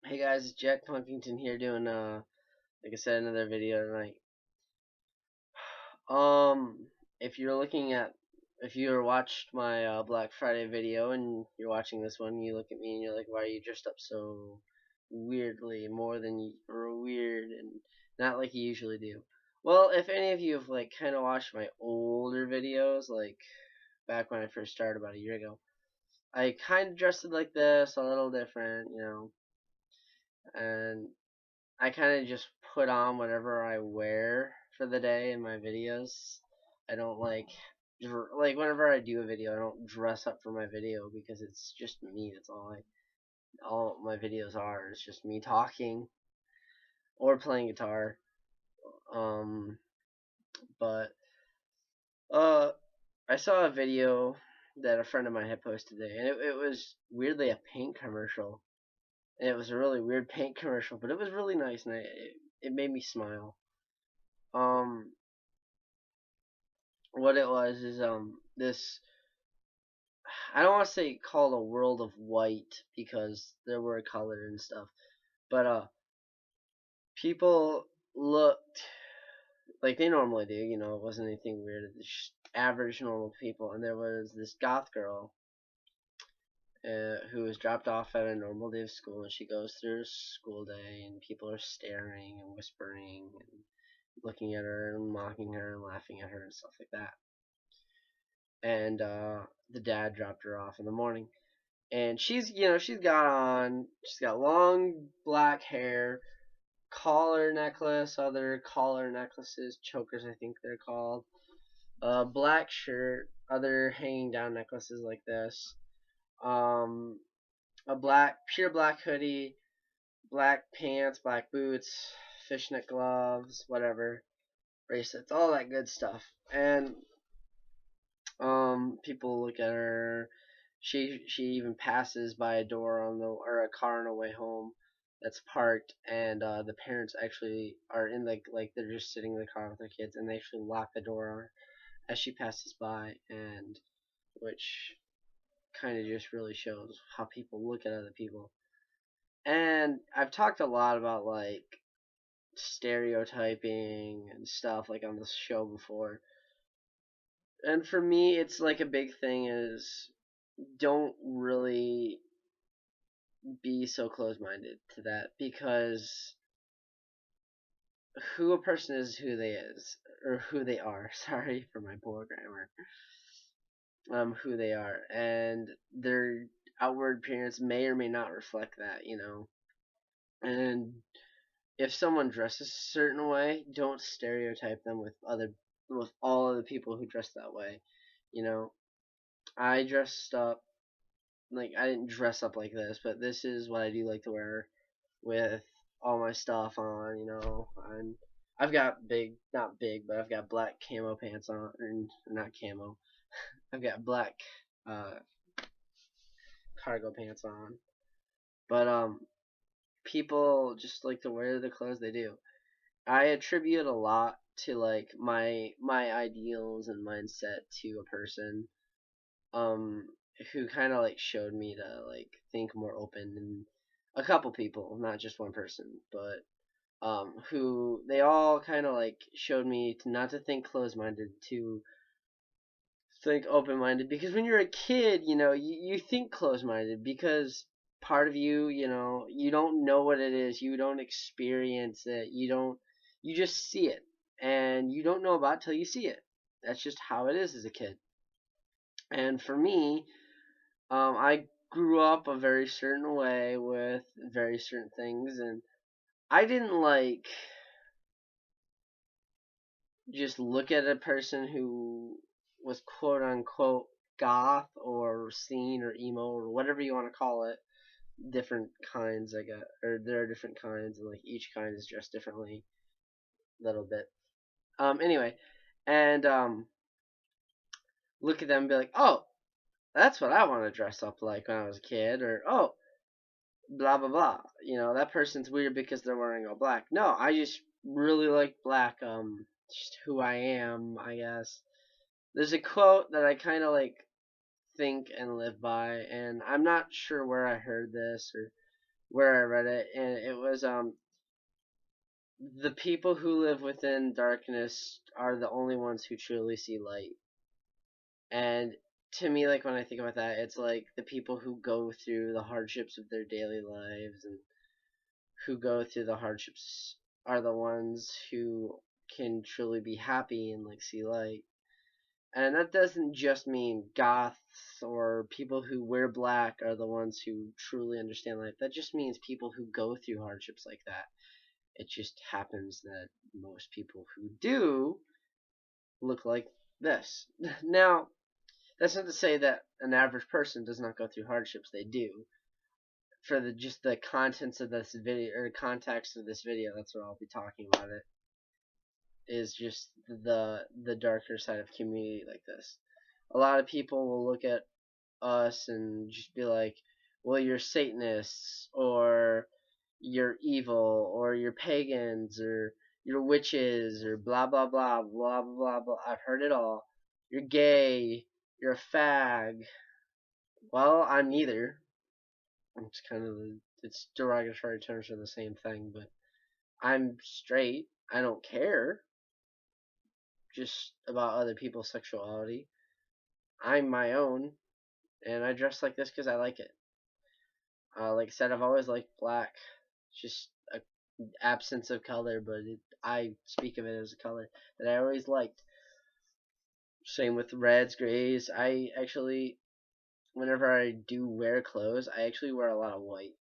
Hey guys, it's Jack Punkington here doing like I said, another video tonight. Um if you're looking at if you watched my Black Friday video and you're watching this one, you look at me and you're like, why are you dressed up so weirdly, more than weird and not like you usually do? Well, if any of you have like kind of watched my older videos, like back when I first started about a year ago, I kind of dressed it like this, a little different, and I kind of just put on whatever I wear for the day in my videos. I don't like whenever I do a video, I don't dress up for my video because it's just me. That's all my videos are. It's just me talking or playing guitar. Um, but uh, I saw a video that a friend of mine had posted today, and it was weirdly a paint commercial. And it was a really weird paint commercial, but it was really nice, and it made me smile. Um, what it was is this, I don't want to say called a world of white because there were color and stuff, but people looked like they normally do. It wasn't anything weird. It's just average normal people, and there was this goth girl who was dropped off at a normal day of school, and she goes through her school day, and people are staring and whispering and looking at her and mocking her and laughing at her and stuff like that. And the dad dropped her off in the morning, and she's got long black hair, collar necklace, other collar necklaces, chokers I think they're called, black shirt, other hanging down necklaces like this, um, a pure black hoodie, black pants, black boots, fishnet gloves, whatever, bracelets, all that good stuff. And people look at her. She even passes by a door or a car on the way home that's parked, and the parents actually are in like they're just sitting in the car with their kids, and they actually lock the door on her as she passes by, and which kind of just really shows how people look at other people. And I've talked a lot about like stereotyping and stuff like on this show before. And for me, it's like a big thing is don't really be so close-minded to that, because who a person is who they is or who they are. Sorry for my poor grammar. Who they are, and their outward appearance may or may not reflect that. And if someone dresses a certain way, don't stereotype them with all of the people who dress that way. You know, I dressed up like I didn't dress up like this, but this is what I do like to wear with all my stuff on. And I've got not big, but I've got black camo pants on, or not camo. I've got black uh, cargo pants on. But people just like to wear the clothes they do. I attribute a lot to like my ideals and mindset to a person um who kind of like showed me to like think more open, and a couple people, not just one person, but who they all kind of like showed me to not to think closed-minded, to think open-minded, because when you're a kid, you think closed-minded because part of you don't know what it is, you don't experience it, you just see it, and you don't know about it till you see it. That's just how it is as a kid. And for me, I grew up a very certain way with very certain things, and I didn't like just look at a person who was quote unquote goth or scene or emo or whatever you want to call it. Different kinds, I got, or there are different kinds, and like each kind is dressed differently a little bit. Anyway, and look at them and be like, oh, that's what I want to dress up like when I was a kid, or oh, blah blah blah. That person's weird because they're wearing all black. No, I just really like black. Just who I am, I guess. There's a quote that I kind of like think and live by, and I'm not sure where I heard this or where I read it, and it was the people who live within darkness are the only ones who truly see light. And to me, like when I think about that, it's like the people who go through the hardships of their daily lives and who go through the hardships are the ones who can truly be happy and like see light. And that doesn't just mean goths or people who wear black are the ones who truly understand life. That just means people who go through hardships like that. It just happens that most people who do look like this. Now, that's not to say that an average person does not go through hardships. They do. For just the contents of this video or context of this video, that's what I'll be talking about. It is just the darker side of community like this. A lot of people will look at us and just be like, well, you're Satanists, or you're evil, or you're pagans, or you're witches, or blah blah blah blah blah blah. I've heard it all. You're gay, you're a fag. Well, I'm neither. It's kind of it's derogatory terms for the same thing, but I'm straight. I don't care just about other people's sexuality. I'm my own, and I dress like this because I like it. Like I said, I've always liked black. It's just a absence of color, but I speak of it as a color that I always liked. Same with reds, grays. I actually, whenever I do wear clothes, I actually wear a lot of white.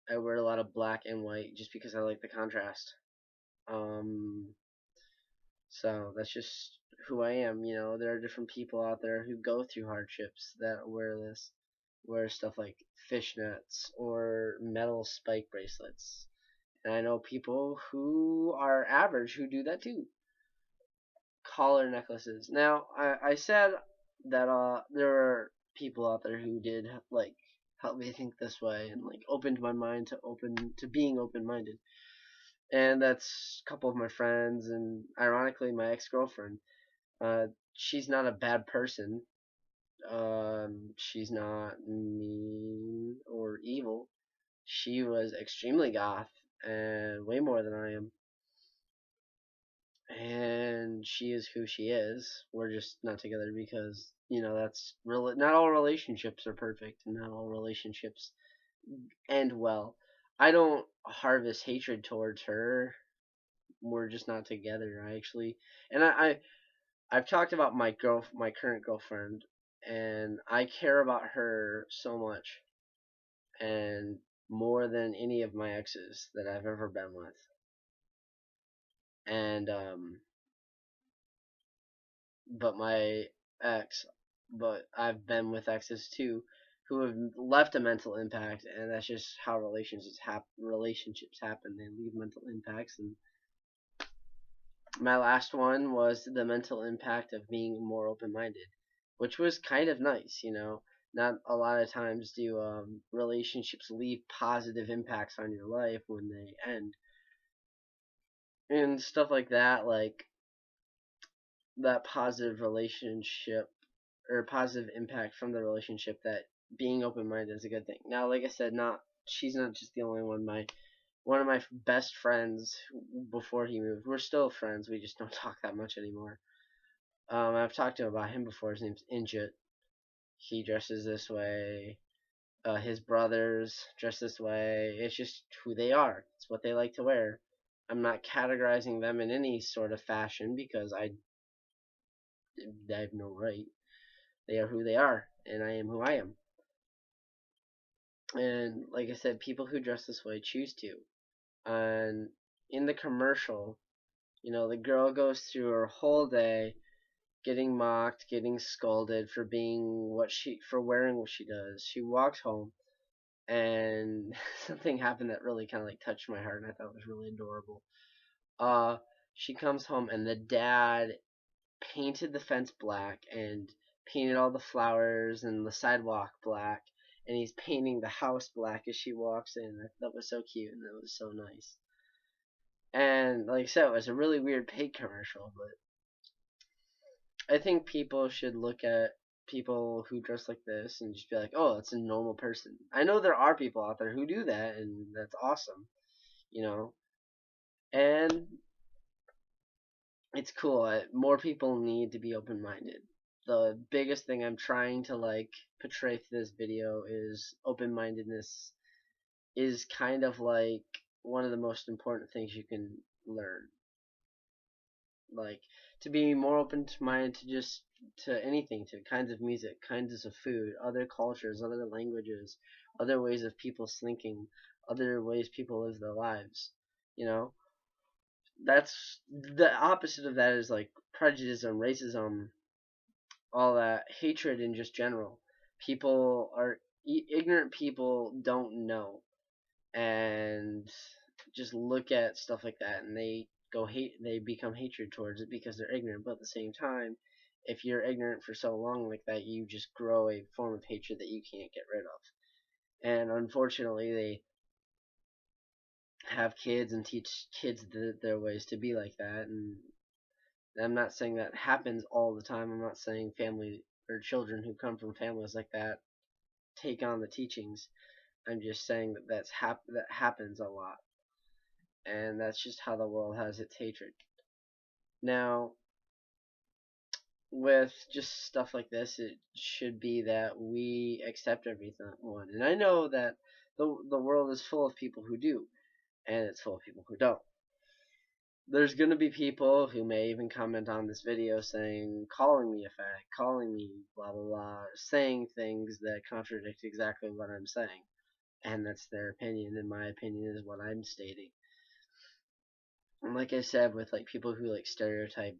I wear a lot of black and white just because I like the contrast. So that's just who I am. You know, there are different people out there who go through hardships that wear stuff like fishnets or metal spike bracelets. And I know people who are average who do that too. Collar necklaces. Now, I said that there are people out there who did like help me think this way and like opened my mind to being open minded. And that's a couple of my friends and ironically my ex-girlfriend. She's not a bad person. She's not mean or evil. She was extremely goth and way more than I am. And she is who she is. We're just not together because, you know, that's real. Not all relationships are perfect, and not all relationships end well. I don't harvest hatred towards her. We're just not together, actually. And I've talked about my current girlfriend, and I care about her so much, and more than any of my exes that I've ever been with. And but my ex, but I've been with exes too, who have left a mental impact, and that's just how relationships happen. They leave mental impacts, and my last one was the mental impact of being more open-minded, which was kind of nice, you know. Not a lot of times do relationships leave positive impacts on your life when they end, and stuff like that, like that positive relationship or positive impact from the relationship, that being open minded is a good thing. Now, like I said, not she's not just the only one. One of my best friends before he moved, we're still friends. We just don't talk that much anymore. I've talked to him about him before. His name's Injit. He dresses this way. His brothers dress this way. It's just who they are. It's what they like to wear. I'm not categorizing them in any sort of fashion because I have no right. They are who they are, and I am who I am. And like I said, people who dress this way choose to. And in the commercial, you know, the girl goes through her whole day getting mocked, getting scolded for wearing what she does. She walks home, and something happened that really kind of like touched my heart, and I thought it was really adorable. She comes home, and the dad painted the fence black and painted all the flowers and the sidewalk black, and he's painting the house black as she walks in. That was so cute, and that was so nice. And like I said, it was a really weird paint commercial, but I think people should look at people who dress like this and just be like, oh, it's a normal person. I know there are people out there who do that, and that's awesome, you know. And it's cool. More people need to be open-minded. The biggest thing I'm trying to like portray through this video is open-mindedness is kind of like one of the most important things you can learn. Like to be more open-minded to just to anything, to kinds of music, kinds of food, other cultures, other languages, other ways of people thinking, other ways people live their lives. You know, that's the opposite of that is like prejudice, racism, all that hatred in just general. People are ignorant. People don't know and just look at stuff like that and they become hatred towards it because they're ignorant. But at the same time, if you're ignorant for so long like that, you just grow a form of hatred that you can't get rid of. And unfortunately, they have kids and teach kids their ways to be like that. And I'm not saying that happens all the time. I'm not saying family or children who come from families like that take on the teachings. I'm just saying that that happens a lot, and that's just how the world has its hatred. Now, with just stuff like this, it should be that we accept everyone. And I know that the world is full of people who do, and it's full of people who don't. There's gonna be people who may even comment on this video saying, calling me a fag, calling me blah blah blah, saying things that contradict exactly what I'm saying. And that's their opinion, and my opinion is what I'm stating. And like I said, with like people who like stereotype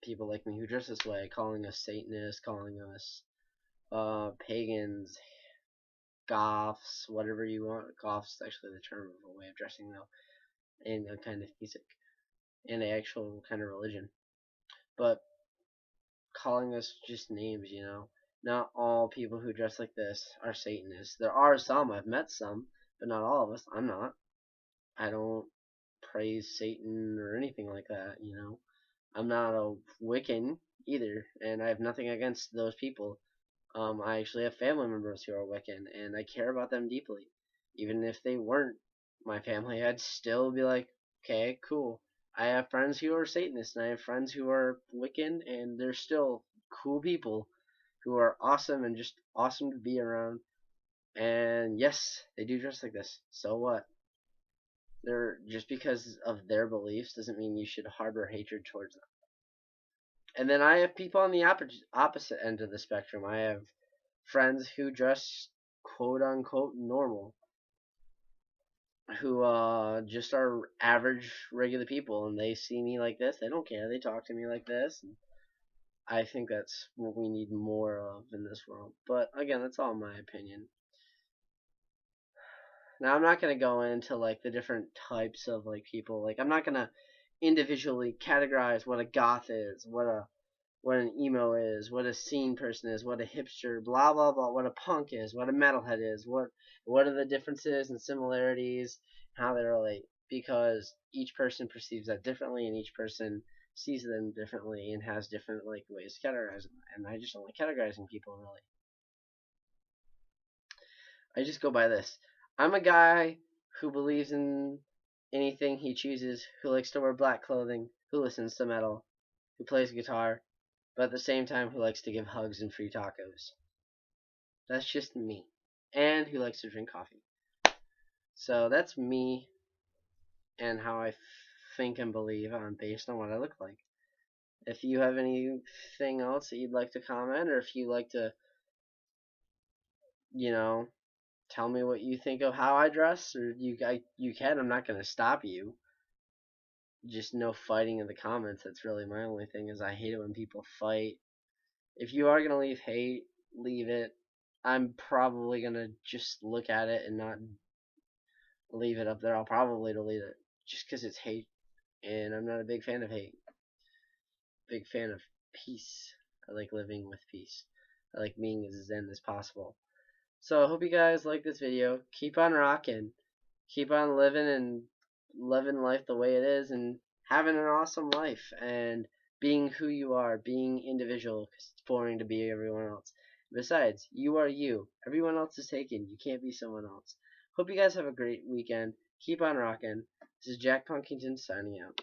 people like me who dress this way, calling us Satanists, calling us pagans, goths, whatever you want. Goths is actually the term of a way of dressing though, and a kind of music, and an actual kind of religion. But calling us just names, you know. Not all people who dress like this are Satanists. There are some, I've met some, but not all of us. I'm not. I don't praise Satan or anything like that, you know. I'm not a Wiccan either, and I have nothing against those people. I actually have family members who are Wiccan, and I care about them deeply. Even if they weren't my family, I'd still be like, okay, cool. I have friends who are Satanists, and I have friends who are Wiccan, and they're still cool people who are awesome and just awesome to be around. And yes, they do dress like this. So what? They're just because of their beliefs doesn't mean you should harbor hatred towards them. And then I have people on the opposite end of the spectrum. I have friends who dress quote unquote normal, who just are average regular people, and they see me like this. They don't care. They talk to me like this. And I think that's what we need more of in this world. But again, that's all my opinion. Now I'm not gonna go into like the different types of like people. Like I'm not gonna individually categorize what a goth is, what an emo is, what a scene person is, what a hipster, blah blah blah, what a punk is, what a metalhead is, what are the differences and similarities, how they relate, because each person perceives that differently and each person sees them differently and has different like ways to categorize them. And I just don't like categorizing people really. I just go by this. I'm a guy who believes in anything he chooses, who likes to wear black clothing, who listens to metal, who plays guitar, but at the same time who likes to give hugs and free tacos. That's just me. And who likes to drink coffee. So that's me and how I think and believe based on what I look like. If you have anything else that you'd like to comment, or if you like to, you know, tell me what you think of how I dress, or you can. I'm not gonna stop you. Just no fighting in the comments. That's really my only thing. Is I hate it when people fight. If you are gonna leave hate, leave it. I'm probably gonna just look at it and not leave it up there. I'll probably delete it just because it's hate, and I'm not a big fan of hate. Big fan of peace. I like living with peace. I like being as zen as possible. So I hope you guys like this video. Keep on rocking. Keep on living and living life the way it is and having an awesome life. And being who you are, being individual, because it's boring to be everyone else. Besides, you are you. Everyone else is taken. You can't be someone else. Hope you guys have a great weekend. Keep on rocking. This is Jack Punkington signing out.